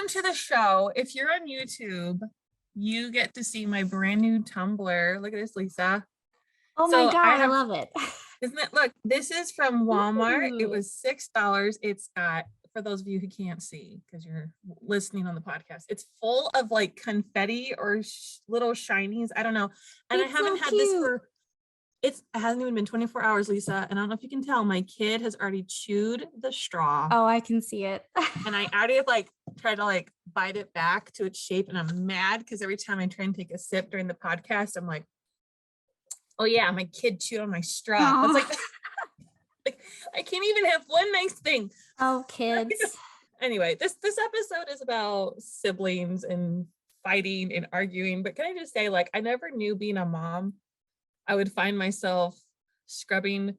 welcome to the show. If you're on YouTube, you get to see my brand new tumbler. Look at this, Lisa. Oh my God, I love it. Isn't it? Look, this is from Walmart. Ooh. It was $6. It's got, for those of you who can't see, because you're listening on the podcast, it's full of like confetti or little shinies. I don't know. And I haven't had this for, it hasn't even been 24 hours, Lisa. And I don't know if you can tell, my kid has already chewed the straw. Oh, I can see it. And I already have like tried to like bite it back to its shape. And I'm mad because every time I try and take a sip during the podcast, I'm like, oh yeah, my kid chewed on my straw. I was like, I can't even have one nice thing. Oh, kids. Anyway, this episode is about siblings and fighting and arguing. But can I just say, like, I never knew being a mom, I would find myself scrubbing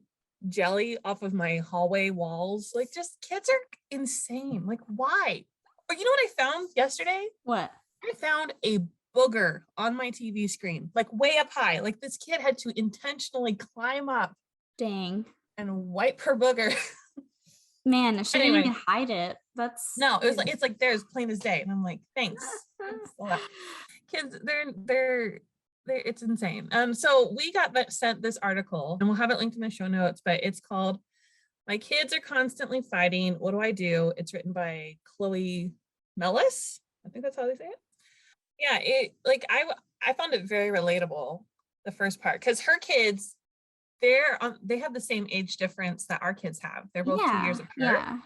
jelly off of my hallway walls. Like, just kids are insane. Like, why? Or you know what I found yesterday? What? I found a booger on my TV screen, like way up high. Like this kid had to intentionally climb up. Dang. And wipe her booger. Man, she didn't even hide it. That's no, it was like, it's like there's plain as day. And I'm like, thanks. Kids, they're it's insane. So we got sent this article and we'll have it linked in the show notes, but it's called My Kids Are Constantly Fighting. What Do I Do? It's written by Chloe Mellis. I think that's how they say it. Yeah, it like I found it very relatable, the first part, because her kids, they have the same age difference that our kids have. They're both 2 years apart.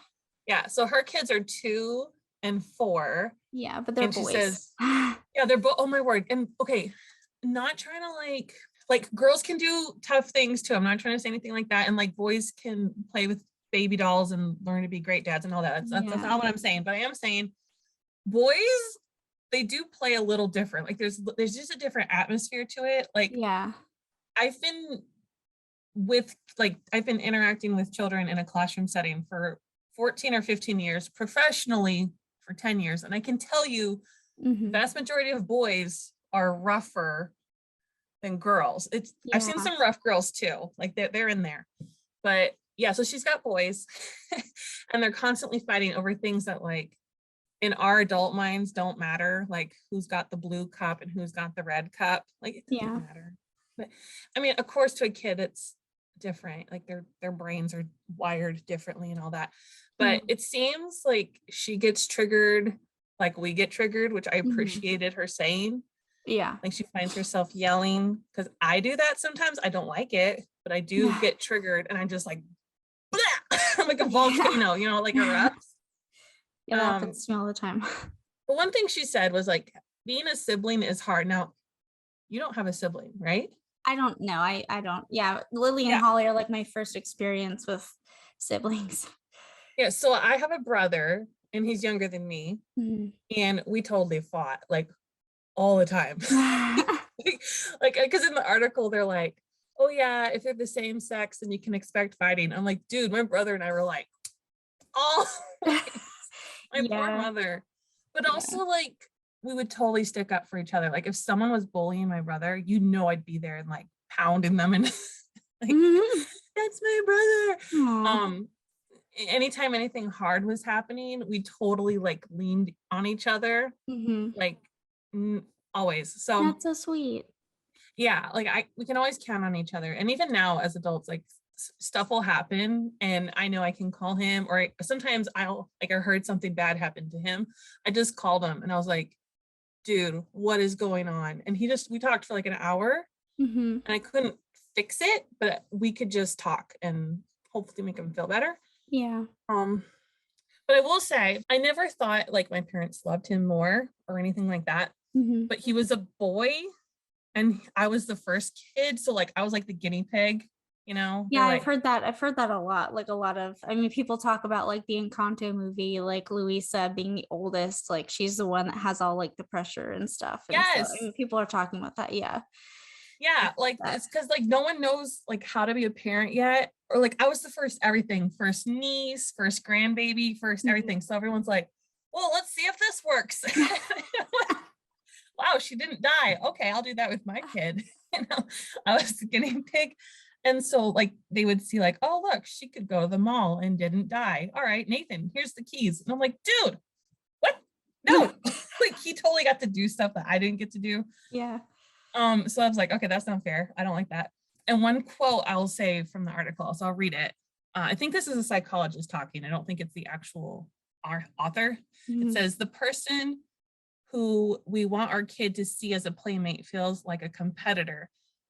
Yeah. So her kids are 2 and 4. Yeah, but they're boys. She says, yeah, they're both. Oh my word. And okay, not trying to like girls can do tough things too. I'm not trying to say anything like that. And like boys can play with baby dolls and learn to be great dads and all that. That's not what I'm saying. But I am saying boys, they do play a little different. Like there's just a different atmosphere to it. Like I've been interacting with children in a classroom setting for 14 or 15 years, professionally for 10 years. And I can tell you the vast majority of boys are rougher than girls. I've seen some rough girls too. Like they're in there. But yeah, so she's got boys and they're constantly fighting over things that like in our adult minds don't matter. Like who's got the blue cup and who's got the red cup. Like it doesn't matter. But I mean, of course, to a kid, it's different. Like their brains are wired differently and all that. But it seems like she gets triggered like we get triggered, which I appreciated her saying. Yeah. Like she finds herself yelling because I do that sometimes. I don't like it, but I do get triggered and I'm just like, I'm like a volcano, like erupts. Yeah, that happens to me all the time. But one thing she said was like, being a sibling is hard. Now, you don't have a sibling, right? I don't know. I don't. Yeah. Lily and Holly are like my first experience with siblings. Yeah. So I have a brother and he's younger than me. And we totally fought like all the time. like, because in the article, they're like, oh yeah, if they're the same sex, then you can expect fighting. I'm like, dude, my brother and I were like, oh, my poor mother. But also like, we would totally stick up for each other. Like if someone was bullying my brother, I'd be there and like pounding them and like, that's my brother. Anytime anything hard was happening, we totally like leaned on each other, like always. So that's so sweet. Yeah, like we can always count on each other. And even now as adults, like stuff will happen and I know I can call him, or sometimes I heard something bad happen to him. I just called him and I was like, dude, what is going on? And we talked for like an hour and I couldn't fix it, but we could just talk and hopefully make him feel better. Yeah. But I will say, I never thought like my parents loved him more or anything like that, but he was a boy and I was the first kid. So like, I was like the guinea pig, Yeah, I've heard that. I've heard that a lot. Like people talk about like the Encanto movie, like Luisa being the oldest, like she's the one that has all like the pressure and stuff. And yes. So, people are talking about that. Yeah. Yeah. Like it's because like no one knows like how to be a parent yet. Or like I was the first everything, first niece, first grandbaby, first everything. So everyone's like, well, let's see if this works. Wow, she didn't die. Okay, I'll do that with my kid. I was the guinea pig. And so like they would see like, oh, look, she could go to the mall and didn't die. All right, Nathan, here's the keys. And I'm like, dude, what? No, like he totally got to do stuff that I didn't get to do. Yeah. So I was like, okay, that's not fair. I don't like that. And one quote I'll say from the article, so I'll read it. I think this is a psychologist talking. I don't think it's the actual author. It says, the person who we want our kid to see as a playmate feels like a competitor,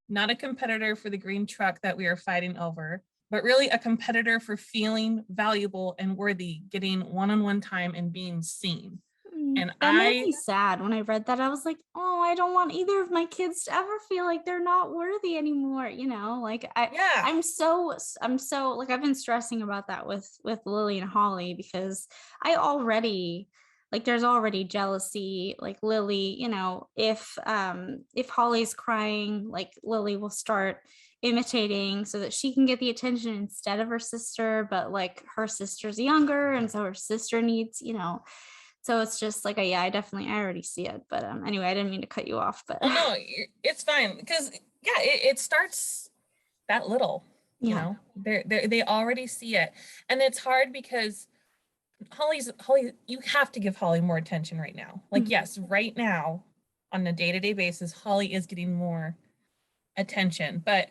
not a competitor for the green truck that we are fighting over, but really a competitor for feeling valuable and worthy, getting one-on-one time and being seen. And That made me sad when I read that. I was like, oh, I don't want either of my kids to ever feel like they're not worthy anymore. Like yeah, I'm so like I've been stressing about that with Lily and Holly, because I already like there's already jealousy. Like Lily, if Holly's crying, like Lily will start imitating so that she can get the attention instead of her sister, but like her sister's younger, and so her sister needs, so it's just like, yeah, I already see it. But anyway, I didn't mean to cut you off, but oh no, it's fine, because yeah, it starts that little, yeah. they already see it. And it's hard because Holly, you have to give Holly more attention right now. Like, yes, right now on a day-to-day basis, Holly is getting more attention, but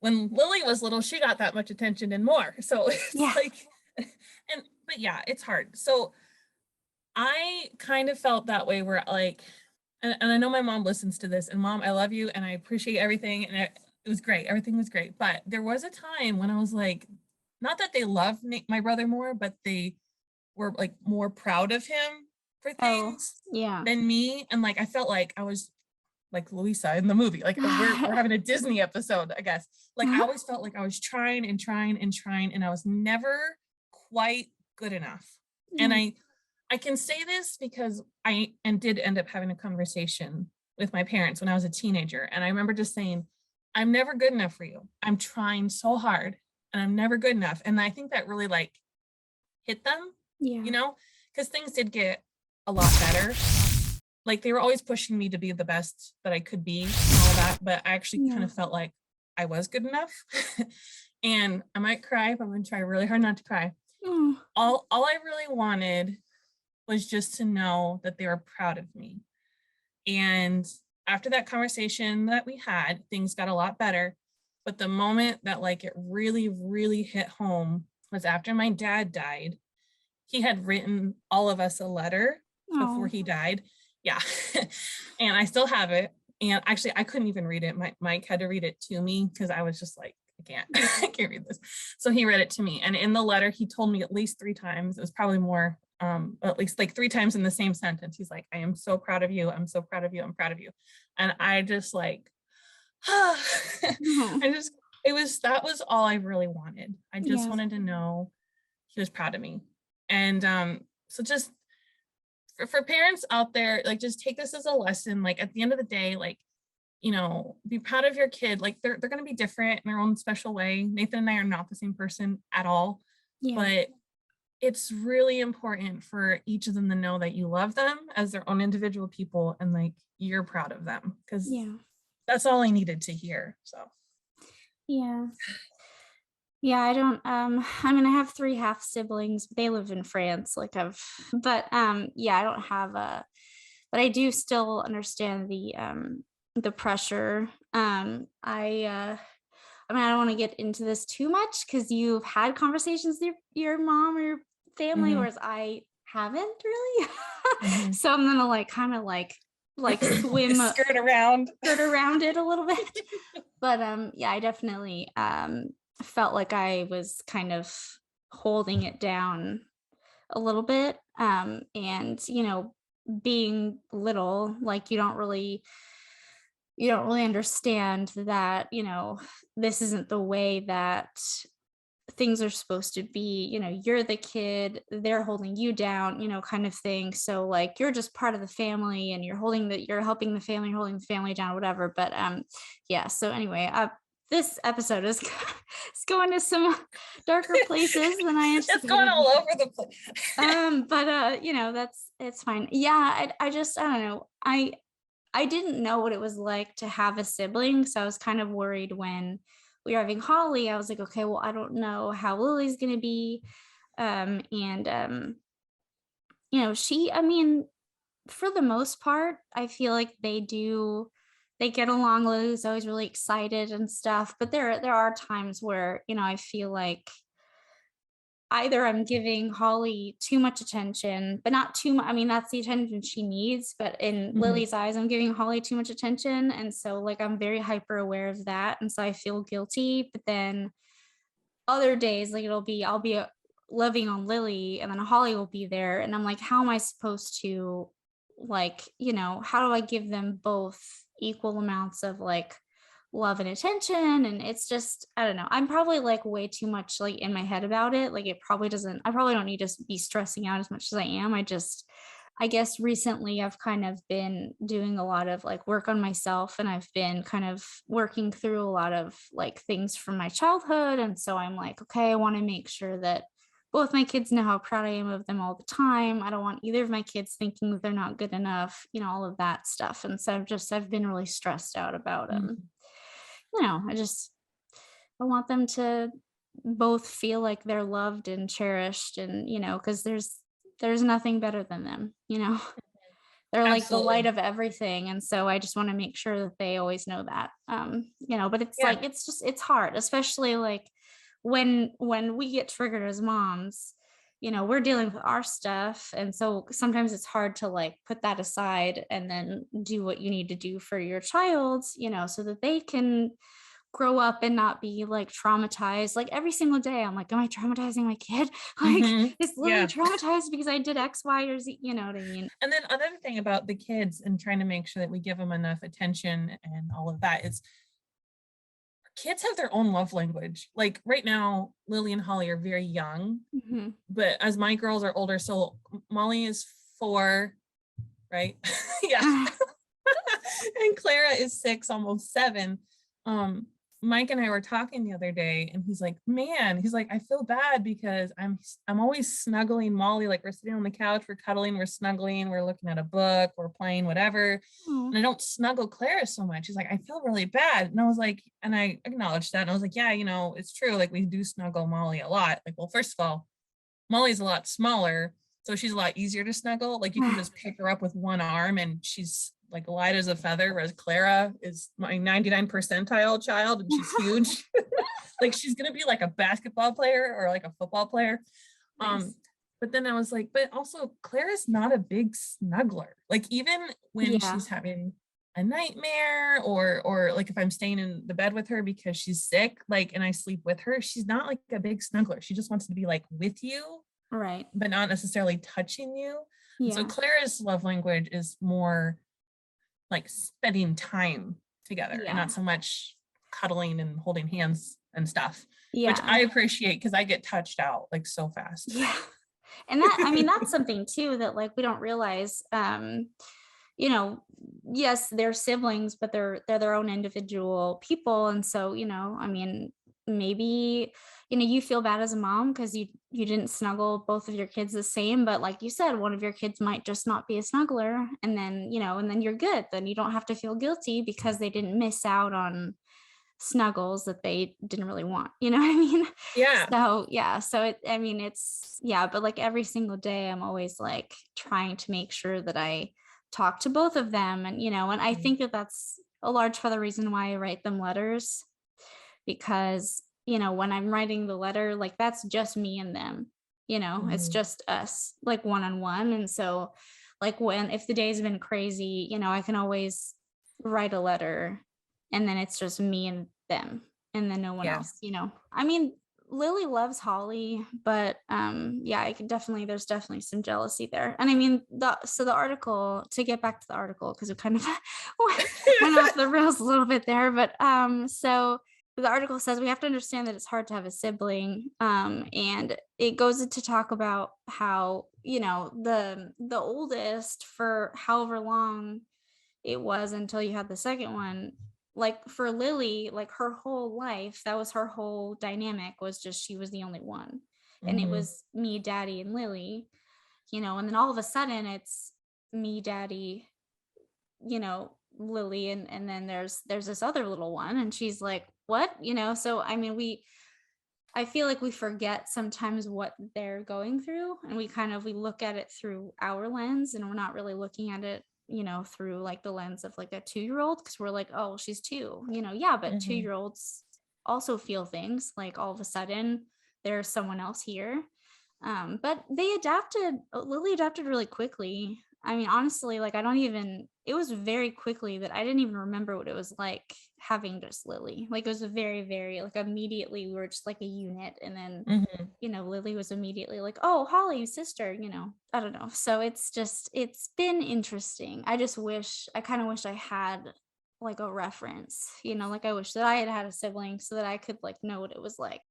when Lily was little, she got that much attention and more. So it's Yeah. like, but yeah, it's hard. So I kind of felt that way where like, and I know my mom listens to this, and Mom, I love you and I appreciate everything. And it was great. Everything was great. But there was a time when I was like, not that they loved my brother more, but they were like more proud of him for Oh, things yeah. than me. And like, I felt like I was like Louisa in the movie. Like we're having a Disney episode, I guess. Like I always felt like I was trying and trying and trying, and I was never quite good enough. And I can say this because I did end up having a conversation with my parents when I was a teenager. And I remember just saying, I'm never good enough for you. I'm trying so hard and I'm never good enough. And I think that really like hit them, Yeah. because things did get a lot better. Like they were always pushing me to be the best that I could be and all that. But I actually kind Yeah. of felt like I was good enough. And I might cry, but I'm going to try really hard not to cry. Oh. All I really wanted was just to know that they were proud of me. And after that conversation that we had, things got a lot better. But the moment that like it really, really hit home was after my dad died. He had written all of us a letter before he died. Yeah. And I still have it. And actually, I couldn't even read it. Mike had to read it to me because I was just like, I can't read this. So he read it to me. And in the letter, he told me at least 3 times, it was probably more, at least like 3 times in the same sentence. He's like, I am so proud of you. I'm so proud of you. I'm proud of you. And I just like, that was all I really wanted. I just wanted to know he was proud of me. And so just for parents out there, like just take this as a lesson. Like at the end of the day, like, be proud of your kid. Like they're going to be different in their own special way. Nathan and I are not the same person at all, but it's really important for each of them to know that you love them as their own individual people and like you're proud of them, because that's all I needed to hear. So I don't I mean, I have 3 half siblings, but they live in France. Like I don't have a, but I do still understand the pressure. I mean, I don't want to get into this too much because you've had conversations with your mom or your family, whereas I haven't really. So I'm gonna like kind of like swim skirt around it a little bit. But I definitely felt like I was kind of holding it down a little bit. And being little, like you don't really understand that, this isn't the way that things are supposed to be. You're the kid, they're holding you down, kind of thing. So like you're just part of the family and you're helping the family, holding the family down, whatever. But so anyway, this episode is going to some darker places than I anticipated. It's going all over the place. But it's fine. Yeah, I just I don't know. I didn't know what it was like to have a sibling, so I was kind of worried when we were having Holly. I was like, okay, well, I don't know how Lily's gonna be, and I mean, for the most part, I feel like they get along. Lily's always really excited and stuff, but there are times where, I feel like either I'm giving Holly too much attention, but not too much. I mean, that's the attention she needs, but in Mhm. Lily's eyes, I'm giving Holly too much attention. And so, like, I'm very hyper aware of that. And so I feel guilty. But then other days, like, I'll be loving on Lily, and then Holly will be there. And I'm like, how am I supposed to, like, how do I give them both equal amounts of like love and attention? And it's just, I don't know. I'm probably like way too much like in my head about it. Like, I probably don't need to be stressing out as much as I am. I guess recently I've kind of been doing a lot of like work on myself, and I've been kind of working through a lot of like things from my childhood. And so I'm like, okay, I want to make sure that both my kids know how proud I am of them all the time. I don't want either of my kids thinking that they're not good enough, all of that stuff. And so I've been really stressed out about Mhm. I just I want them to both feel like they're loved and cherished, and because there's nothing better than them. They're like the light Absolutely. of everything, and so I just wanna make sure that they always know that, but it's Yeah. like it's hard, especially, like, when we get triggered as moms, we're dealing with our stuff, and so sometimes it's hard to, like, put that aside and then do what you need to do for your child, so that they can grow up and not be, like, traumatized. Like, every single day, I'm like, "Am I traumatizing my kid?" Like, Mhm. "Is Lily Yeah. traumatized because I did X, Y, or Z?" You know what I mean? And then another thing about the kids and trying to make sure that we give them enough attention and all of that is kids have their own love language. Like right now, Lily and Holly are very young, Mhm. but as my girls are older, so Molly is 4, right? Yeah. And Clara is 6, almost 7. Um, Mike and I were talking the other day, and he's like, "Man," he's like, "I feel bad because I'm always snuggling Molly, like we're sitting on the couch, we're cuddling, we're snuggling, we're looking at a book, we're playing whatever, Aw. and I don't snuggle Clara so much." He's like, "I feel really bad." And I was like, and I acknowledged that, and I was like, "Yeah, it's true. Like we do snuggle Molly a lot. Like, well, first of all, Molly's a lot smaller, so she's a lot easier to snuggle. Like you can just pick her up with one arm and she's like light as a feather, whereas Clara is my 99 percentile child and she's huge. Like she's gonna be like a basketball player or like a football player. Um, Nice. but then I was like, but also Clara's not a big snuggler. Like even when Yeah. she's having a nightmare or like if I'm staying in the bed with her because she's sick, like and I sleep with her, she's not like a big snuggler. She just wants to be like with you, Right. but not necessarily touching you. And so Yeah. Clara's love language is more like spending time together and not Yeah. so much cuddling and holding hands and stuff, which Yeah. I appreciate because I get touched out like so fast. Yeah. And that I mean, that's something too that, like, we don't realize, you know, yes, they're siblings, but they're their own individual people. And so, I mean, maybe, you feel bad as a mom because you didn't snuggle both of your kids the same, but like you said, one of your kids might just not be a snuggler, and then, and then you're good. Then you don't have to feel guilty because they didn't miss out on snuggles that they didn't really want. You know what I mean? Yeah. So, yeah, so I mean, it's, yeah, but like every single day, I'm always like trying to make sure that I talk to both of them. And, and I Mhm. think that that's a large part of the reason why I write them letters, because, when I'm writing the letter, like that's just me and them, it's Mhm. just us, like one on one. And so, like, if the day's been crazy, I can always write a letter, and then it's just me and them, and then no one Yeah. else. I mean, Lily loves Holly, but yeah, there's definitely some jealousy there. And I mean, the article, to get back to the article, because it kind of went off the rails a little bit there, but so the article says we have to understand that it's hard to have a sibling, and it goes into talk about how, the oldest, for however long it was until you had the second one, like for Lily, like her whole life, that was her whole dynamic, was just she was the only one. And it Mhm. was me, daddy, and Lily, and then all of a sudden it's me, daddy, Lily, and then there's this other little one, and she's like, "What?" So I mean, I feel like we forget sometimes what they're going through, and we look at it through our lens, and we're not really looking at it, through like the lens of like a 2-year-old, because we're like, oh, she's 2, yeah, but Mhm. 2-year-olds also feel things like all of a sudden there's someone else here. But Lily adapted really quickly. I mean, honestly, like it was very quickly that I didn't even remember what it was like having just Lily. Like it was a very, very, like immediately we were just like a unit. And then, Mhm. Lily was immediately like, oh, Holly, sister, I don't know. So it's been interesting. I kind of wish I had like a reference, like I wish that I had had a sibling so that I could like know what it was like.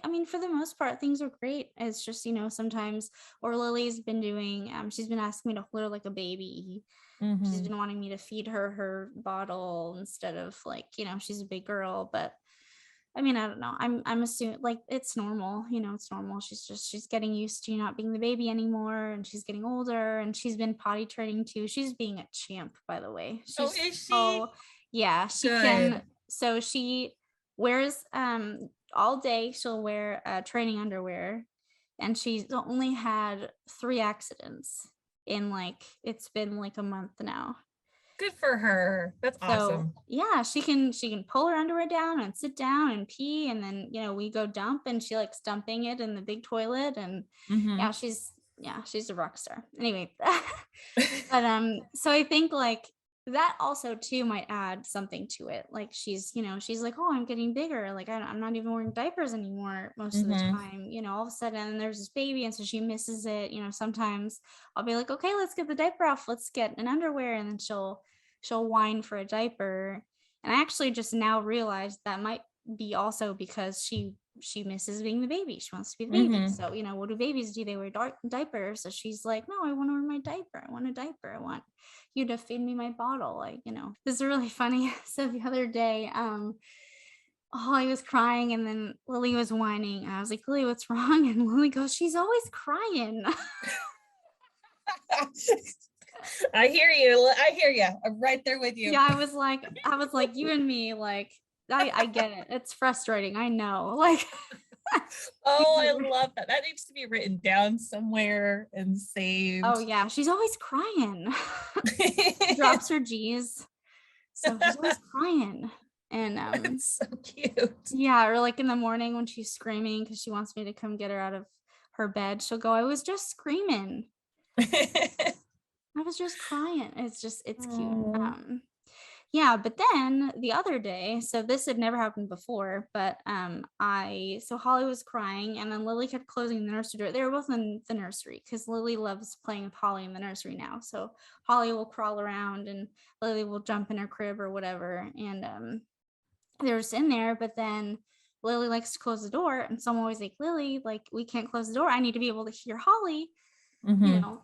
I mean, for the most part, things are great. It's just, sometimes, or Lily's been doing, she's been asking me to hold her like a baby. She's Mhm. been wanting me to feed her bottle instead of like, she's a big girl. But I mean, I don't know. I'm assuming like it's normal, it's normal. She's getting used to not being the baby anymore, and she's getting older, and she's been potty training too. She's being a champ, by the way. Oh, She's is she? oh yeah, she can. Good. So she wears all day she'll wear training underwear, and she's only had 3 accidents in like it's been like a month now. Good for her. That's So awesome. yeah, she can pull her underwear down and sit down and pee, and then we go dump, and she likes dumping it in the big toilet. And Mhm. she's a rock star anyway. But so I think like that also too might add something to it. Like she's like, oh, I'm getting bigger, like I'm not even wearing diapers anymore most of the Mhm. time, all of a sudden there's this baby, and so she misses it. Sometimes I'll be like, okay, let's get the diaper off, let's get an underwear, and then she'll whine for a diaper. And I actually just now realized that might be also because she misses being the baby. She wants to be the baby. Mhm. So, what do babies do? They wear diapers. So she's like, no, I want to wear my diaper. I want a diaper. I want you to feed me my bottle. Like, this is really funny. So the other day, Holly was crying, and then Lily was whining. And I was like, Lily, what's wrong? And Lily goes, she's always crying. I hear you. I hear you. I'm right there with you. Yeah, I was like, you and me, like, I get it. It's frustrating. I know. Like, Oh, I love that. That needs to be written down somewhere and oh saved. yeah, she's always crying. She drops her G's. So she's always crying. And It's so cute. yeah, or like in the morning when she's screaming because she wants me to come get her out of her bed, she'll go, I was just screaming. I was just crying. It's cute. Oh. Yeah, but then the other day, so this had never happened before, but so Holly was crying, and then Lily kept closing the nursery door. They were both in the nursery because Lily loves playing with Holly in the nursery now. So Holly will crawl around, and Lily will jump in her crib or whatever. And they were just in there, but then Lily likes to close the door, and so I'm always like, Lily, like, we can't close the door. I need to be able to hear Holly, Mhm.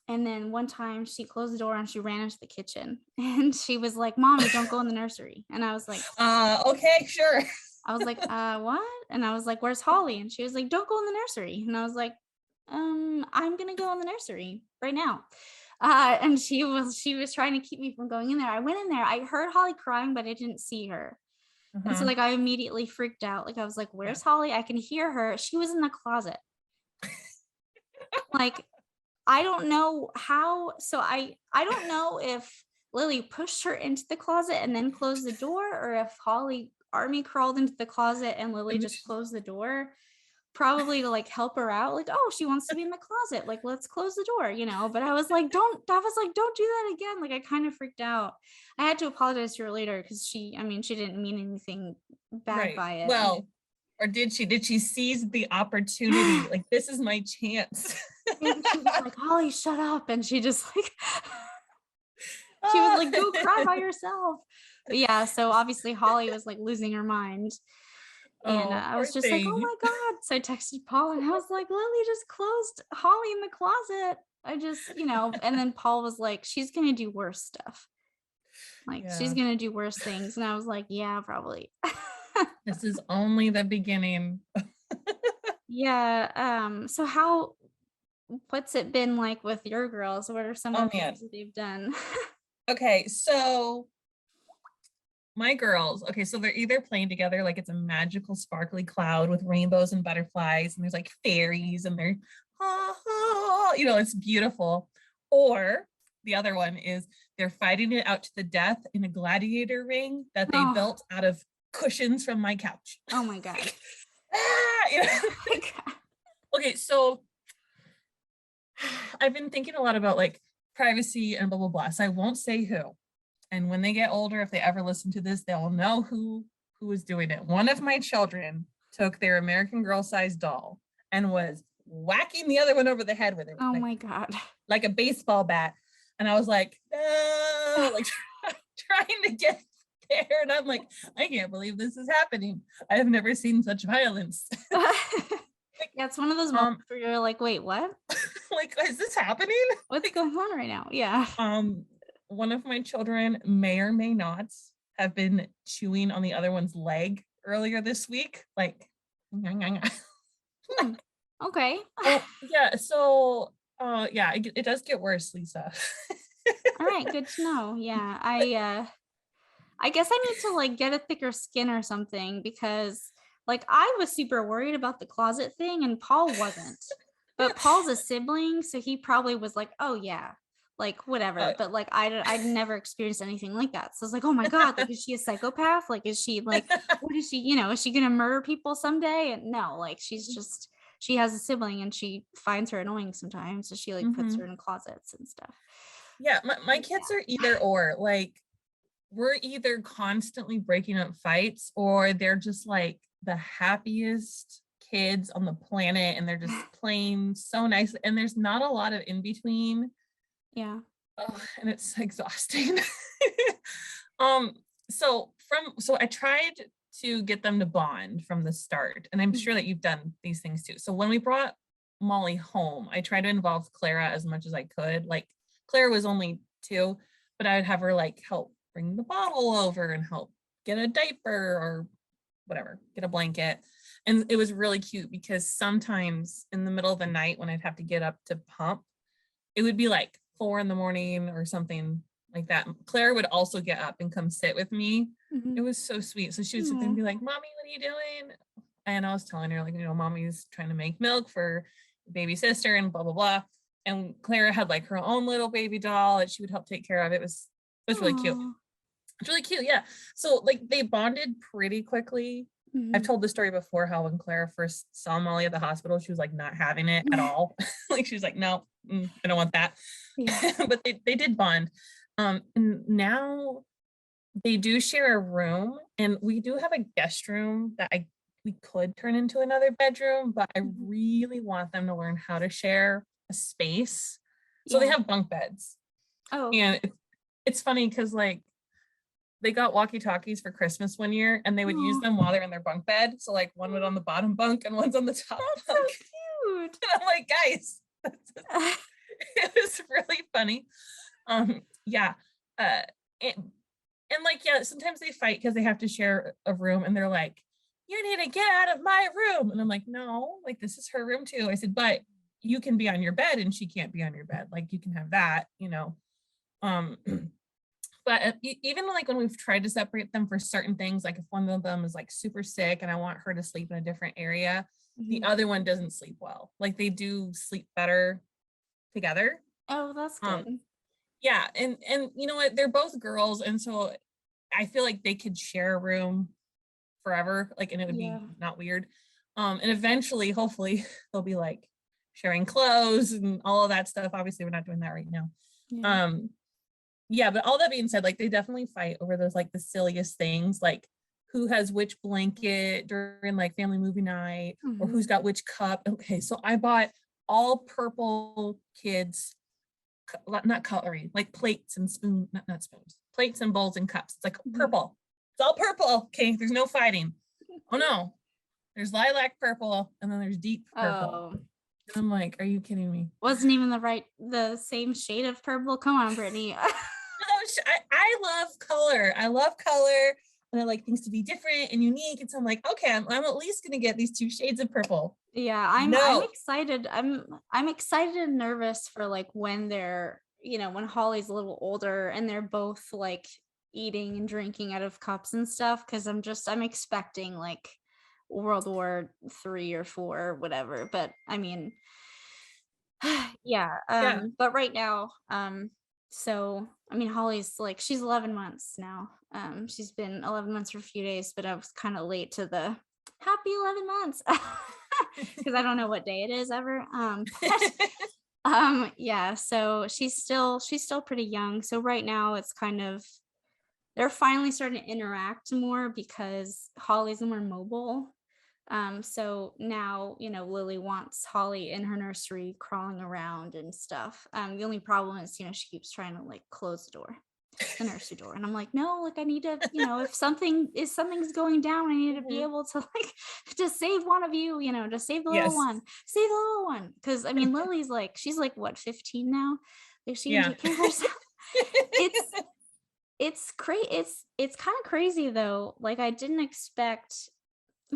and then one time she closed the door and she ran into the kitchen, and she was like, Mommy, don't go in the nursery. And Okay, sure. I was like, what? And I was like, where's Holly? And she was like, don't go in the nursery. And I was like, I'm gonna go in the nursery right now. And she was trying to keep me from going in there. I went in there, I heard Holly crying, but I didn't see her. And so Uh-huh. like I immediately freaked out. Like I was like, Yeah. where's Holly? I can hear her. She was in the closet. Like I don't know how. So I don't know if Lily pushed her into the closet and then closed the door, or if Holly army crawled into the closet and Lily And just closed the door. probably to like help her out, like, oh, she wants to be in the closet, like, let's close the door, but I was like, don't do that again. Like, I kind of freaked out. I had to apologize to her later because she didn't mean anything bad Right. by it. Well, or did she? Did she seize the opportunity? Like, this is my chance. Maybe she was like, Holly, shut up. And she just like, she was Ah. like, go cry by yourself. But yeah, so obviously Holly was like losing her mind. And Oh, I poor was just like, oh thing. my God. So I texted Paul and I was like, Lily just closed Holly in the closet. I just, and then Paul was like, she's going to do worse stuff. Like, she's Yeah. going to do worse things. And I was like, yeah, probably. This is only the beginning. Yeah. What's it been like with your girls? What are some Oh of the man. things that they've done? Okay, so my girls, okay, so they're either playing together like it's a magical sparkly cloud with rainbows and butterflies, and there's like fairies, and they're, it's beautiful. Or the other one is they're fighting it out to the death in a gladiator ring that they Oh, built out of cushions from my couch. oh my God. Ah. Oh my God. Okay, so I've been thinking a lot about like privacy and blah blah blah. So I won't say who. And when they get older, if they ever listen to this, they'll know who is doing it. One of my children took their American Girl size doll and was whacking the other one over the head with it, Oh my God. like a baseball bat. And I was like, no, like trying to get there. And I'm like, I can't believe this is happening. I have never seen such violence. Yeah, it's one of those moments where you're like, wait, what? Like, is this happening? What's going on right now? Yeah. One of my children may or may not have been chewing on the other one's leg earlier this week. Like, Okay. yeah. So, yeah, it does get worse, Lisa. All right, good to know. Yeah. I guess I need to like get a thicker skin or something because like I was super worried about the closet thing and Paul wasn't. But Paul's a sibling, so he probably was like, "Oh yeah, like whatever." But like I'd never experienced anything like that. So I was like, "Oh my God, like is she a psychopath? Like is she like what is she, is she going to murder people someday?" And no, like she has a sibling and she finds her annoying sometimes, so she like puts her in closets and stuff. Yeah, my kids are either or. Like, we're either constantly breaking up fights or they're just like the happiest kids on the planet and they're just playing so nice and there's not a lot of in between. Yeah. Oh, and it's exhausting. um so I tried to get them to bond from the start, and I'm sure that you've done these things too. So when we brought Molly home, I tried to involve Clara as much as I could. Like, Clara was only 2, but I would have her like help bring the bottle over and help get a diaper or whatever, get a blanket. And it was really cute because sometimes in the middle of the night when I'd have to get up to pump, it would be like 4 a.m. or something like that. Claire would also get up and come sit with me. It was so sweet. So she would sit there and be like, "Mommy, what are you doing?" And I was telling her, like, Mommy's trying to make milk for baby sister and blah, blah, blah. And Clara had like her own little baby doll that she would help take care of. It was really cute. It's really cute. Yeah. So like they bonded pretty quickly. I've told the story before how when Clara first saw Molly at the hospital, she was like not having it at all. Like she was like, no, I don't want that. Yeah. But they did bond. And now they do share a room, and we do have a guest room that we could turn into another bedroom, but I really want them to learn how to share a space. So they Yeah. have bunk beds. Oh. And it's funny because like they got walkie-talkies for Christmas one year and they would use them while they're in their bunk bed. So like one would on the bottom bunk and one's on the top That's bunk. so cute. And I'm like, guys, it was really funny. Yeah. And like, yeah, sometimes they fight because they have to share a room and they're like, "You need to get out of my room." And I'm like, "No, like this is her room too." I said, "But you can be on your bed and she can't be on your bed. Like you can have that, you know." Um but even like when we've tried to separate them for certain things, like if one of them is like super sick and I want her to sleep in a different area, the other one doesn't sleep well. Like they do sleep better together. Oh, that's good. Yeah, and you know what? They're both girls, and so I feel like they could share a room forever, like, and it would be Yeah. not weird. And eventually, hopefully, they'll be like sharing clothes and all of that stuff. Obviously, we're not doing that right now. Yeah. Yeah, but all that being said, like they definitely fight over those like the silliest things, like who has which blanket during like family movie night, or who's got which cup. Okay, so I bought all purple kids, not cutlery, like plates and spoon, not spoons, plates and bowls and cups. It's like purple. It's all purple. Okay, there's no fighting. Oh no, there's lilac purple, and then there's deep purple. Oh, And I'm like, are you kidding me? wasn't even the same shade of purple. Come on, Brittany. No, I love color. I love color, and I like things to be different and unique. And so I'm like, okay, I'm at least gonna get these 2 shades of purple. Yeah, I'm No. excited. I'm excited and nervous for like when they're, when Holly's a little older and they're both like eating and drinking out of cups and stuff, because I'm expecting like World War 3 or 4 or whatever. But I mean, yeah, Yeah. but right now, so I mean Holly's like she's 11 months now. She's been 11 months for a few days, but I was kind of late to the happy 11 months because I don't know what day it is ever. Yeah, so she's still pretty young. So right now it's kind of they're finally starting to interact more because Holly's more mobile. So now, Lily wants Holly in her nursery crawling around and stuff. The only problem is, she keeps trying to like close the nursery door. And I'm like, no, like I need to, if something's going down, I need to be able to like to save one of you, to save the little Yes. one, save the little one. Cause I mean, Lily's like, she's like what, 15 now? Like she can Yeah. take care of herself. It's it's kind of crazy though. Like I didn't expect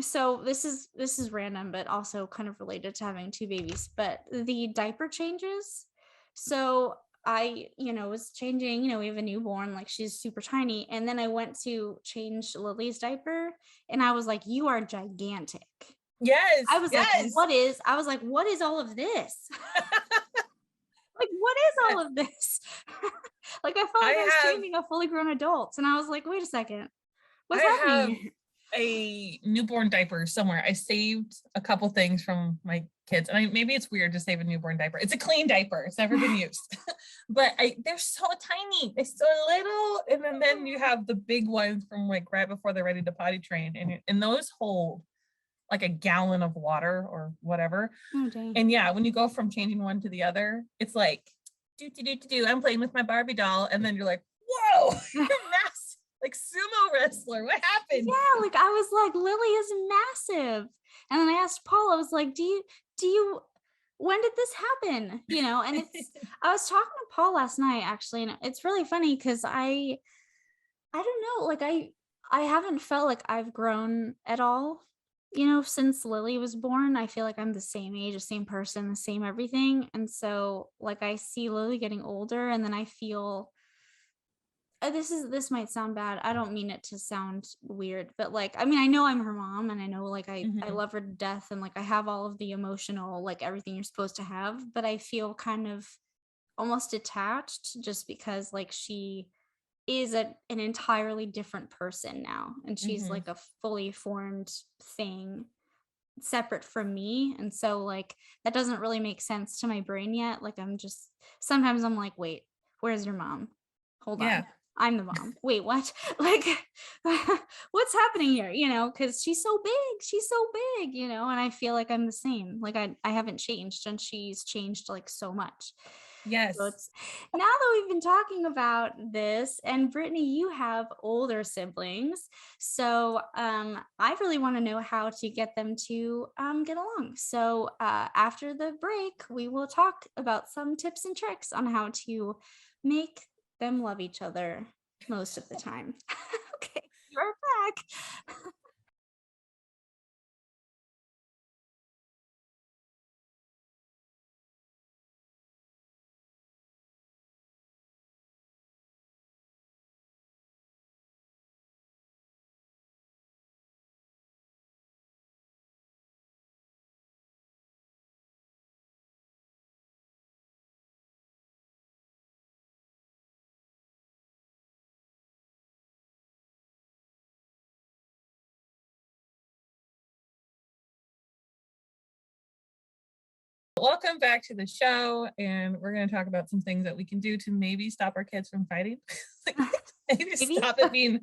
so this is random but also kind of related to having 2 babies, but the diaper changes. So I was changing, we have a newborn, like she's super tiny, and then I went to change Lily's diaper and I was like, you are gigantic. Yes. I was like, Yes. what is all of this? Like what is all of this? Like I felt I like I was have changing a fully grown adult and I was like, wait a second, I what's have happening? a newborn diaper somewhere. I saved a couple things from my kids, and maybe it's weird to save a newborn diaper. It's a clean diaper. It's never been used, but they're so tiny. They're so little, and then you have the big ones from like right before they're ready to potty train, and those hold like a gallon of water or whatever. Oh dang. And yeah, when you go from changing one to the other, it's like do. I'm playing with my Barbie doll, and then you're like, whoa, you're massive, like sumo wrestler. What happened? Yeah, like I was like, Lily is massive. And then I asked Paul, I was like, do you, when did this happen? And I was talking to Paul last night actually, and it's really funny because I don't know, like I haven't felt like I've grown at all, since Lily was born. I feel like I'm the same age, the same person, the same everything. And so like I see Lily getting older and then I feel this might sound bad. I don't mean it to sound weird, but like I mean I know I'm her mom and I know like I Mhm. love her to death and like I have all of the emotional like everything you're supposed to have, but I feel kind of almost detached just because like she is an entirely different person now and she's Mhm. like a fully formed thing separate from me, and so like that doesn't really make sense to my brain yet. Like I'm just sometimes I'm like, wait, where's your mom? Hold on, Yeah. I'm the mom. Wait, what? Like what's happening here? Because she's so big, and I feel like I'm the same. Like I haven't changed and she's changed like so much. So Yes. it's now that we've been talking about this, and Brittany, you have older siblings. So I really want to know how to get them to get along. So after the break, we will talk about some tips and tricks on how to make them love each other most of the time. Okay, you're back. Welcome back to the show, and we're going to talk about some things that we can do to maybe stop our kids from fighting. Like, maybe stop it being,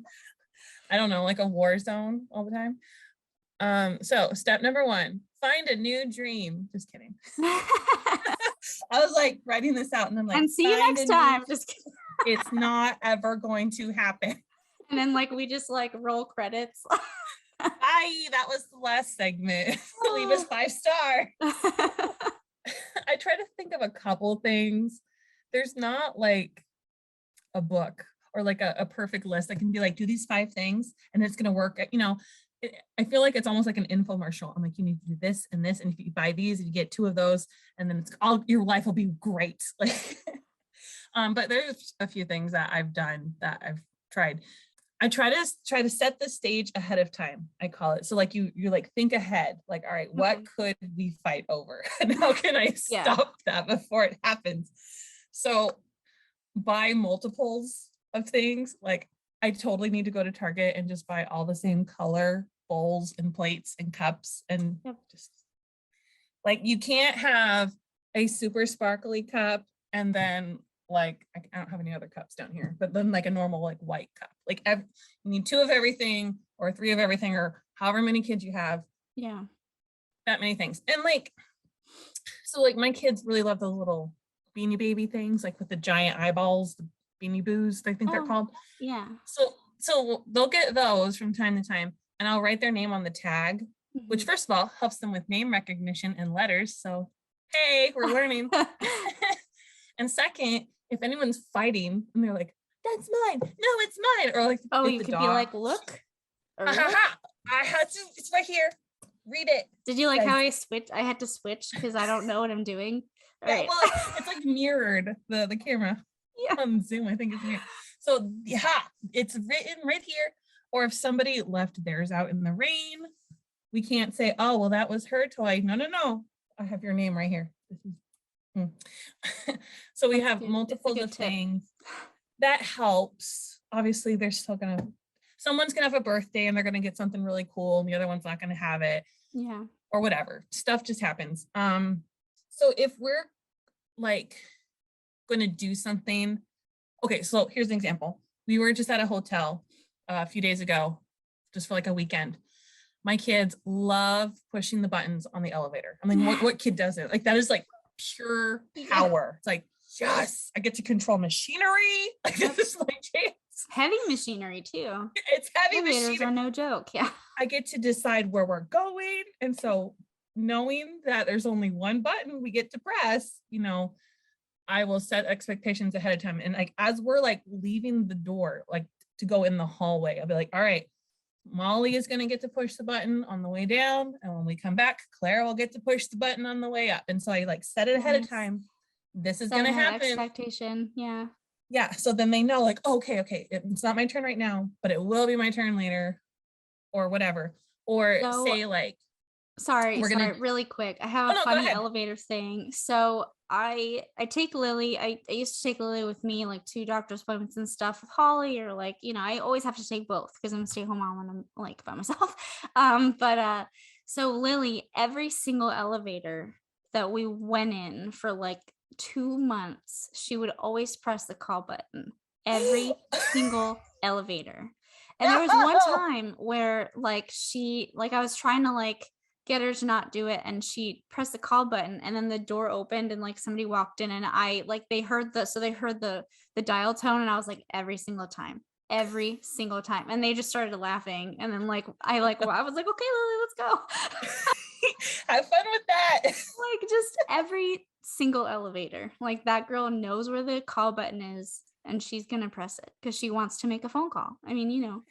I don't know, like a war zone all the time. So step number 1, find a new dream. Just kidding. I was like writing this out and I'm like, and see you next time. Just kidding. It's not ever going to happen. And then like we just like roll credits. That was the last segment. Leave us 5-star. I try to think of a couple things. There's not like a book or like a perfect list. I can be like, do these 5 things and it's going to work. You know, I feel like it's almost like an infomercial. I'm like, you need to do this and this. And if you buy these, you get 2 of those and then it's all, your life will be great. Like, but there's a few things that I've done that I've tried. I try to set the stage ahead of time. I call it. So like you like think ahead, like, all right, what could we fight over? And how can I stop that before it happens? So buy multiples of things. Like I totally need to go to Target and just buy all the same color bowls and plates and cups and just like, you can't have a super sparkly cup and then like, I don't have any other cups down here, but then like a normal like white cup. Like you need 2 of everything or 3 of everything or however many kids you have. Yeah. That many things. And like, so like my kids really love those little Beanie Baby things, like with the giant eyeballs, the Beanie Boos, I think they're called. Yeah. So they'll get those from time to time and I'll write their name on the tag, which first of all helps them with name recognition and letters. So, hey, we're learning. And second, if anyone's fighting and they're like, that's mine, no, it's mine. Or like, you could be like, look. I had to, it's right here. Read it. Did you like how I switched? I had to switch because I don't know what I'm doing. All right. Well, it's like mirrored the camera on Zoom. I think it's mirrored. So it's written right here. Or if somebody left theirs out in the rain, we can't say, oh, well, that was her toy. No. I have your name right here. This is so we have multiples of things that helps. Obviously someone's gonna have a birthday and they're gonna get something really cool and the other one's not gonna have it, or whatever, stuff just happens. So if we're like gonna do something, okay, so here's an example. We were just at a hotel a few days ago just for like a weekend. My kids love pushing the buttons on the elevator. I mean, what kid does it? Like that is like pure power. It's like, yes, I get to control machinery. Like this is my chance. Heavy machinery too. It's heavy machinery. Are no joke. Yeah. I get to decide where we're going. And so knowing that there's only one button we get to press, you know, I will set expectations ahead of time. And like, as we're like leaving the door, like to go in the hallway, I'll be like, all right, Molly is going to get to push the button on the way down. And when we come back, Claire will get to push the button on the way up. And so I like set it ahead of time. This is going to happen. Expectation. Yeah. Yeah. So then they know like, okay, it's not my turn right now, but it will be my turn later or whatever. Or say like, sorry, really quick. I have a funny elevator thing. So I take Lily. I used to take Lily with me like to doctor's appointments and stuff with Holly, or like, you know, I always have to take both because I'm a stay-at-home mom when I'm like by myself. So Lily, every single elevator that we went in for like 2 months, she would always press the call button. Every single elevator. And there was one time where like I was trying to like get her to not do it, and she pressed the call button and then the door opened and like somebody walked in, and they heard the dial tone, and I was like, every single time, and they just started laughing. And then I was like, okay, Lily, let's go. Have fun with that. Like just every single elevator, like that girl knows where the call button is and she's gonna press it because she wants to make a phone call. I mean, you know,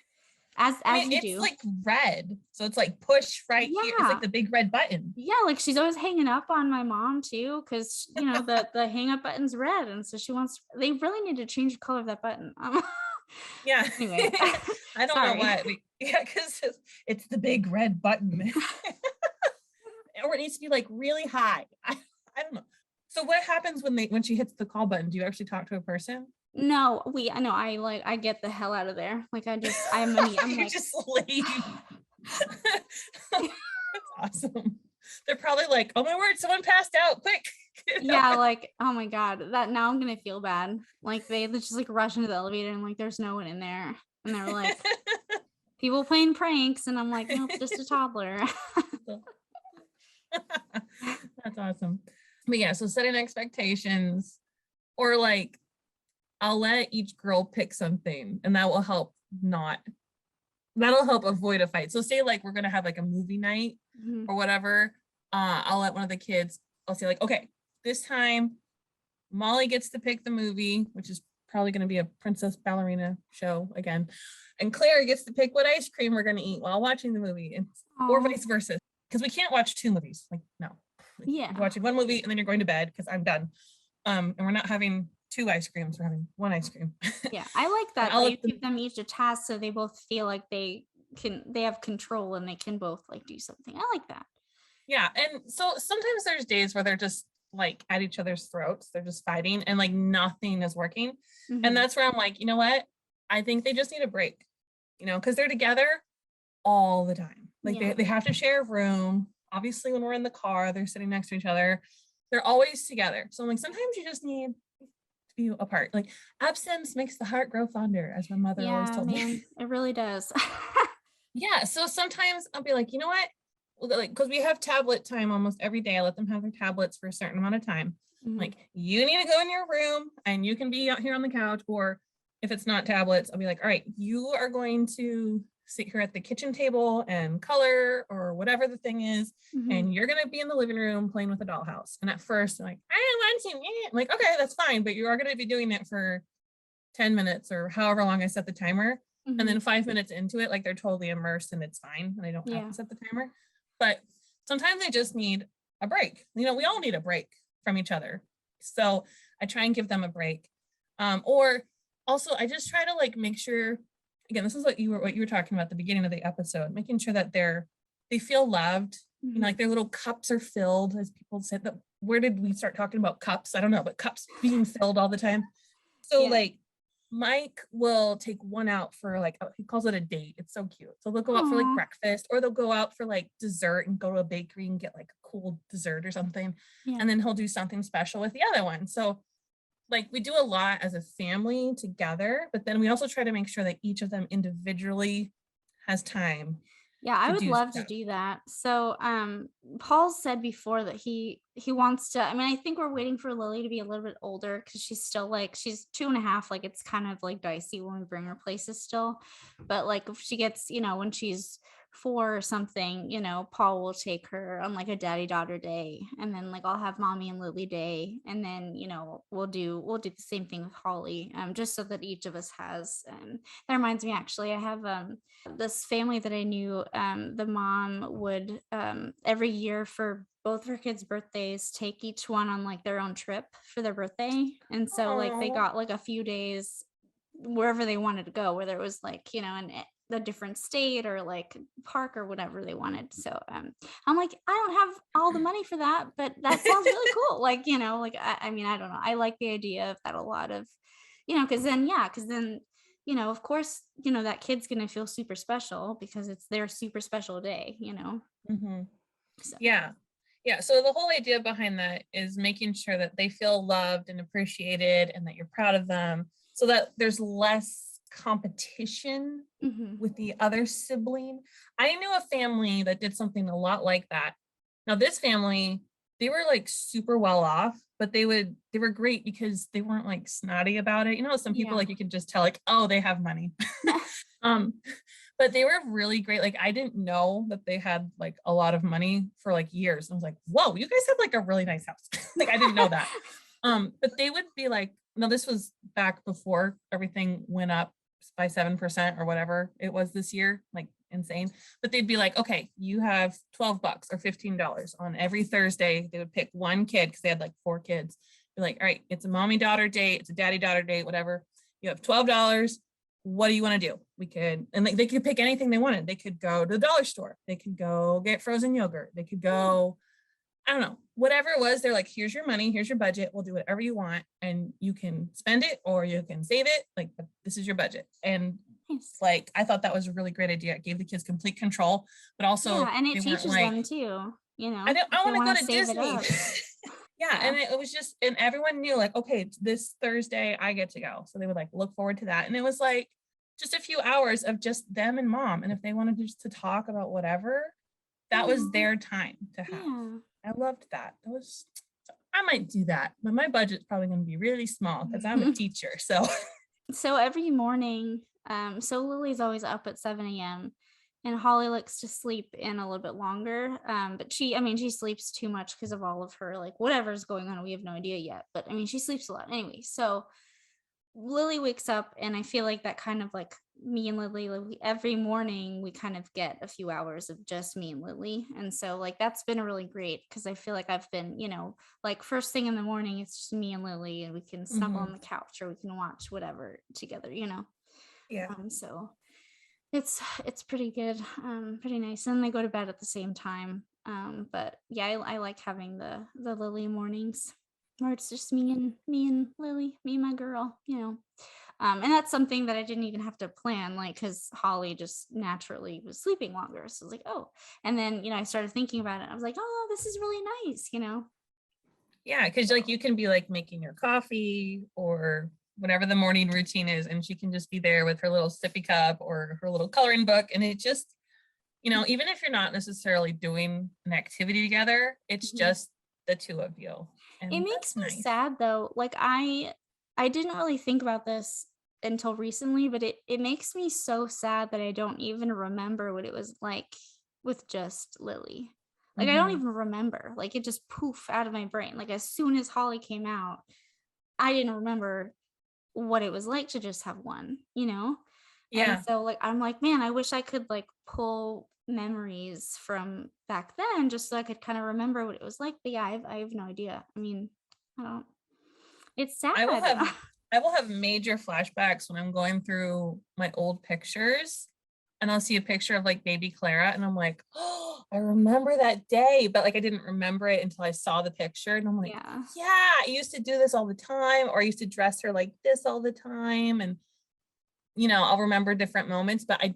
as you do. It's like red, so it's like push right here. It's like the big red button. Yeah, like she's always hanging up on my mom too, because you know the hang up button's red, and so they really need to change the color of that button. Yeah. Anyway, I don't know why. Yeah, because it's the big red button. Or it needs to be like really high. I don't know. So what happens when she hits the call button? Do you actually talk to a person? No, I get the hell out of there. Like I'm like, just leave. That's awesome. They're probably like, oh my word, someone passed out, quick. Yeah, like, oh my God, that now I'm gonna feel bad. Like they just like rush into the elevator and like there's no one in there. And they're like, people playing pranks. And I'm like, nope, just a toddler. That's awesome. But yeah, so setting expectations, or like I'll let each girl pick something and that'll help avoid a fight. So say like we're gonna have like a movie night or whatever. I'll let one of the kids, I'll say like, okay, this time Molly gets to pick the movie, which is probably going to be a princess ballerina show again. And Claire gets to pick what ice cream we're going to eat while watching the movie, or vice versa. Because we can't watch two movies. Like, no. Yeah. You're watching one movie and then you're going to bed because I'm done. And we're not having two ice creams. We're having one ice cream. Yeah. I like that. You give them each a task so they both feel like they have control and they can both like do something. I like that. Yeah. And so sometimes there's days where they're just like at each other's throats. They're just fighting and like nothing is working. And that's where I'm like, you know what? I think they just need a break, because they're together all the time. Like they have to share a room. Obviously, when we're in the car, they're sitting next to each other. They're always together. So I'm like, sometimes you just need to be apart. Like absence makes the heart grow fonder, as my mother always told me. It really does. Yeah. So sometimes I'll be like, you know what? Like, because we have tablet time almost every day. I let them have their tablets for a certain amount of time. Like, you need to go in your room and you can be out here on the couch. Or if it's not tablets, I'll be like, all right, you are going to sit here at the kitchen table and color or whatever the thing is. And you're going to be in the living room playing with a dollhouse. And at first, I'm like, I don't want to. I'm like, okay, that's fine. But you are going to be doing it for 10 minutes or however long I set the timer. And then 5 minutes into it, like they're totally immersed and it's fine. And I don't have to set the timer. But sometimes they just need a break. We all need a break from each other. So I try and give them a break. Or also I just try to like make sure, again, this is what you were talking about at the beginning of the episode, making sure that they feel loved. Like their little cups are filled, as people said. That where did we start talking about cups? I don't know, but cups being filled all the time. So like Mike will take one out for like, he calls it a date. It's so cute. So they'll go out for like breakfast, or they'll go out for like dessert and go to a bakery and get like a cool dessert or something. And then he'll do something special with the other one. So like we do a lot as a family together, but then we also try to make sure that each of them individually has time. Yeah, I would love to do that. So Paul said before that he wants to, I think we're waiting for Lily to be a little bit older because she's still like, she's 2.5, like it's kind of like dicey when we bring her places still. But like if she gets, when she's 4 or something, Paul will take her on like a daddy-daughter day, and then like I'll have mommy and Lily day, and then we'll do the same thing with Holly, just so that each of us has. That reminds me, actually, I have this family that I knew. The mom would every year for both of her kids' birthdays take each one on like their own trip for their birthday, and so like they got like a few days wherever they wanted to go, whether it was like in a different state or like park or whatever they wanted. So I'm like, I don't have all the money for that, but that sounds really cool. Like like I mean, I don't know, I like the idea of that a lot of because then of course that kid's gonna feel super special because it's their super special day. So. Yeah, so the whole idea behind that is making sure that they feel loved and appreciated and that you're proud of them, so that there's less competition with the other sibling. I knew a family that did something a lot like that. Now this family, they were like super well off, but they were great because they weren't like snotty about it. Some people like you can just tell like, oh, they have money. But they were really great. Like I didn't know that they had like a lot of money for like years. I was like, whoa, you guys have like a really nice house. Like I didn't know that. But they would be like, no, this was back before everything went up by 7% or whatever it was this year, like insane. But they'd be like, okay, you have $12 or $15 on every Thursday. They would pick one kid because they had like 4 kids. Be like, all right, it's a mommy daughter date, it's a daddy daughter date, whatever. You have $12. What do you want to do? We could, and they could pick anything they wanted. They could go to the dollar store. They could go get frozen yogurt. They could go, I don't know, whatever it was. They're like, here's your money, here's your budget. We'll do whatever you want. And you can spend it or you can save it. Like, this is your budget. And like, I thought that was a really great idea. It gave the kids complete control, but also and it teaches them too. you I know, don't, if I they want to want go to to save it Disney. up. Yeah. Yeah. And it was just, and everyone knew like, okay, this Thursday I get to go. So they would like look forward to that. And it was like just a few hours of just them and mom. And if they wanted just to talk about whatever, that was Aw, their time to have. yeah. I loved that. That was, I might do that, but my budget's probably going to be really small because I'm a teacher. So So every morning, so Lily's always up at 7 a.m. and Holly likes to sleep in a little bit longer. But I mean, she sleeps too much because of all of her, like, whatever's going on. We have no idea yet. But I mean, she sleeps a lot anyway. So Lily wakes up, and I feel like that kind of like me and Lily, like, every morning we kind of get a few hours of just me and Lily. And so, like, that's been really great because I feel like I've been, like, first thing in the morning, it's just me and Lily, and we can snuggle mhm. on the couch or we can watch whatever together. Yeah. So it's pretty good, pretty nice. And they go to bed at the same time. But yeah, I like having the Lily mornings where it's just me and Lily, me and my girl. And that's something that I didn't even have to plan, like, because Holly just naturally was sleeping longer. So I was like, oh, and then I started thinking about it. I was like, oh, this is really nice. Yeah. Because like you can be like making your coffee or whatever the morning routine is, and she can just be there with her little sippy cup or her little coloring book. And it just, even if you're not necessarily doing an activity together, it's Mhm. just the two of you. It And makes that's me nice. sad though. Like I didn't really think about this until recently, but it makes me so sad that I don't even remember what it was like with just Lily. Like I don't Hmm. even remember. Like it just poof out of my brain. Like as soon as Holly came out, I didn't remember what it was like to just have one. And Yeah. so like I'm like, man, I wish I could like pull memories from back then just so I could kind of remember what it was like. But yeah, I have no idea. I mean, I don't it's I will sad. have I will have major flashbacks when I'm going through my old pictures and I'll see a picture of like baby Clara and I'm like, oh, I remember that day, but like I didn't remember it until I saw the picture and I'm like, Yeah. yeah, I used to do this all the time, or I used to dress her like this all the time. And I'll remember different moments, but I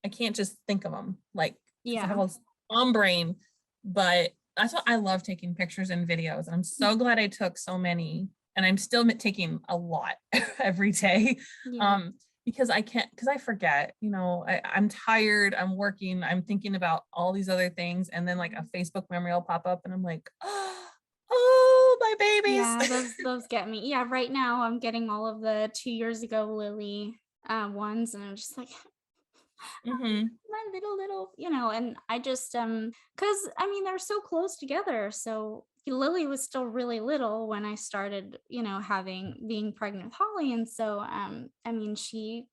can't just think of them like because I have Yeah. all this mom brain. But that's what I love, taking pictures and videos. And I'm so glad I took so many, and I'm still taking a lot every day. Yeah. Um, because I can't, because I forget, I'm tired, I'm working, I'm thinking about all these other things. And then like a Facebook memory will pop up and I'm like, oh, my babies. Yeah, those get me. Yeah, right now I'm getting all of the 2 years ago Lily ones, and I'm just like, Hmm. my little, and I just because I mean they're so close together. So Lily was still really little when I started, having being pregnant with Holly. And so I mean she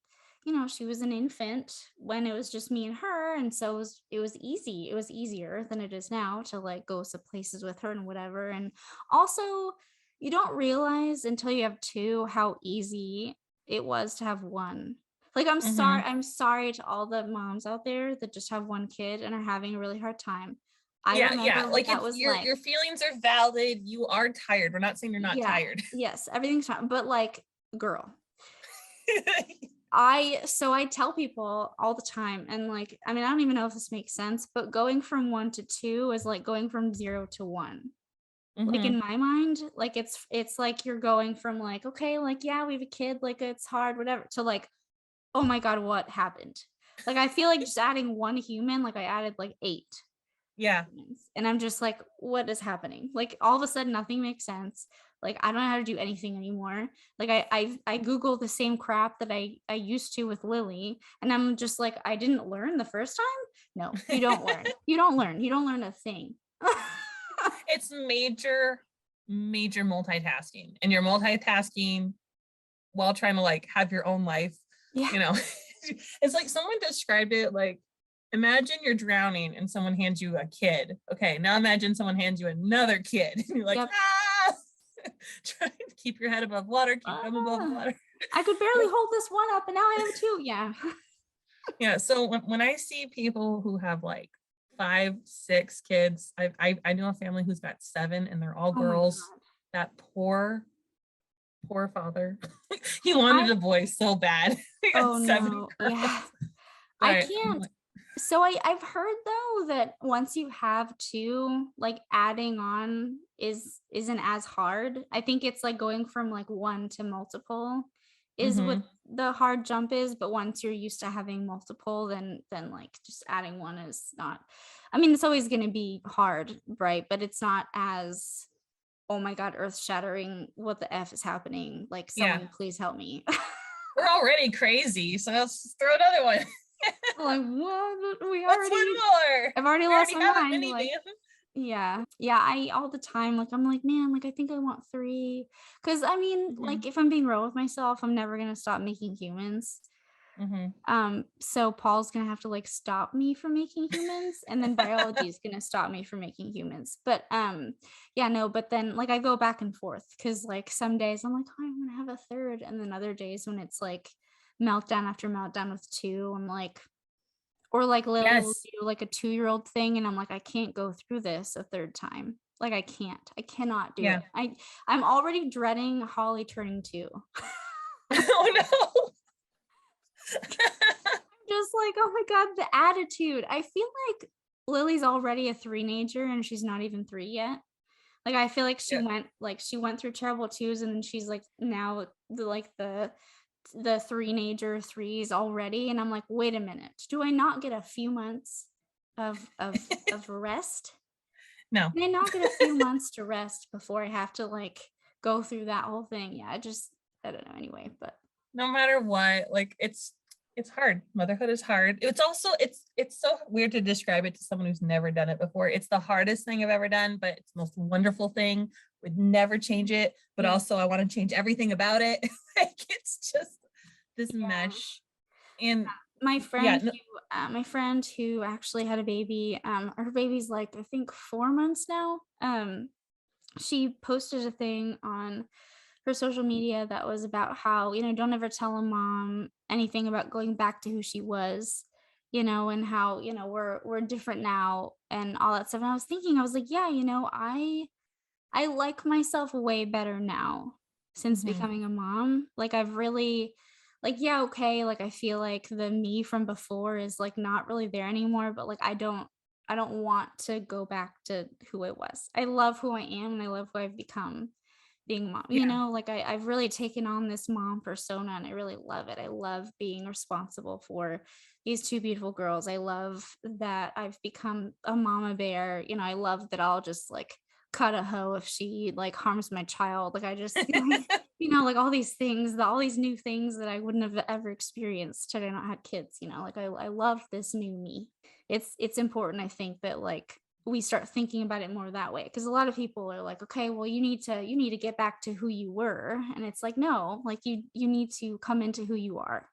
was an infant when it was just me and her. And so it was easy. It was easier than it is now to like go some places with her and whatever. And also you don't realize until you have two how easy it was to have one. Like, I'm sorry Hmm. I'm sorry to all the moms out there that just have one kid and are having a really hard time. I Yeah, yeah. remember what Like that it's was your like. feelings are valid. You are tired. We're not saying you're not Yeah. tired. Yes, everything's fine, but, like, girl, I tell people all the time, and, like, I mean, I don't even know if this makes sense, but going from 1 to 2 is like going from 0 to 1. Like, Hmm. in my mind, like, it's like you're going from, like, "Okay, like, yeah, we have a kid, like, it's hard, whatever," to, like, "Oh my god, what happened?" Like, I feel like just adding 1 human, like, I added, like, 8 Yeah. humans, and I'm just like, "What is happening?" Like, all of a sudden, nothing makes sense. Like, I don't know how to do anything anymore. Like, I Google the same crap that I used to with Lily, and I'm just like, "I didn't learn the first time?" No, you don't learn. You don't learn. You don't learn a thing. It's major, major multitasking. And you're multitasking while trying to like have your own life, Yeah. you know. It's like someone described it like, imagine you're drowning and someone hands you a kid. Okay, now imagine someone hands you another kid. And you're like, Yep. ah, try to keep your head above water, keep them above Ah, water. I could barely hold this one up, and now I have 2. Yeah. Yeah. So when I see people who have like 5, 6 kids, I know a family who's got 7 and they're all Oh my girls. god. That poor father. He wanted I a boy so bad. He got Oh, 70 no. girls. Yeah. I But I'm can't like, So I've heard though that once you have two, like adding on isn't as hard. I think it's like going from like one to multiple is what Hmm. the hard jump is, but once you're used to having multiple, then like just adding one is not, I mean, it's always going to be hard, right? But it's not as, oh my God, earth shattering. What the F is happening? Like, Yeah. someone please help me. We're already crazy, so let's just throw another one. Like, what? What's one more? I've already We lost already my have a mind. Like, minivan. yeah. Yeah, I all the time, like, I'm like, "Man, like, I think I want 3." 'Cause, I mean, like, Hmm. if I'm being real with myself, I'm never gonna stop making humans. Hmm. So Paul's gonna have to, like, stop me from making humans, and then biology is gonna stop me from making humans. But, yeah, no, but then, like, I go back and forth because like, some days I'm like, "Oh, I wanna have a 3rd," and then other days when it's, like, meltdown after meltdown with 2, I'm like, or like Lily will Yes. do like a 2-year-old thing, and I'm like, "I can't go through this a 3rd time." Like, I can't. I cannot do Yeah. it. I'm already dreading Holly turning 2. Oh no. Just like, "Oh my God, the attitude." I feel like Lily's already a 3-nager and she's not even 3 yet. Like, I feel like Yeah. she went through terrible 2s and then she's like now the 3-nager 3s already, and I'm like, "Wait a minute. Do I not get a few months of rest? No. Can I not get a few months to rest before I have to, like, go through that whole thing?" Yeah, I don't know anyway, but No matter what, like it's hard. Motherhood is hard. It's also it's so weird to describe it to someone who's never done it before. It's the hardest thing I've ever done, but it's the most wonderful thing. Would never change it, but yeah. also I want to change everything about it. Like it's just this Yeah. mesh. And My yeah, friend no, who my friend who actually had a baby, her baby's, like, I think 4 months now. She posted a thing on her social media that was about how, don't ever tell a mom anything about going back to who she was, and how, we're different now and all that stuff. And I was thinking, I was like, yeah, I like myself way better now since mhm, becoming a mom. Like, I've really, like, yeah, okay, like, I feel like the me from before is, like, not really there anymore, but, like, I don't want to go back to who I was. I love who I am and I love who I've become being a mom, yeah. like, I've really taken on this mom persona and I really love it. I love being responsible for these 2 beautiful girls. I love that I've become a mama bear. I love that I'll just, like, cut a hoe if she, like, harms my child. Like, I just like, like, all these things, all these new things that I wouldn't have ever experienced had I not had kids. Like, I love this new me. It's important, I think, that, like, we start thinking about it more that way, because a lot of people are like, okay, well, you need to get back to who you were, and it's like, no, like, you need to come into who you are.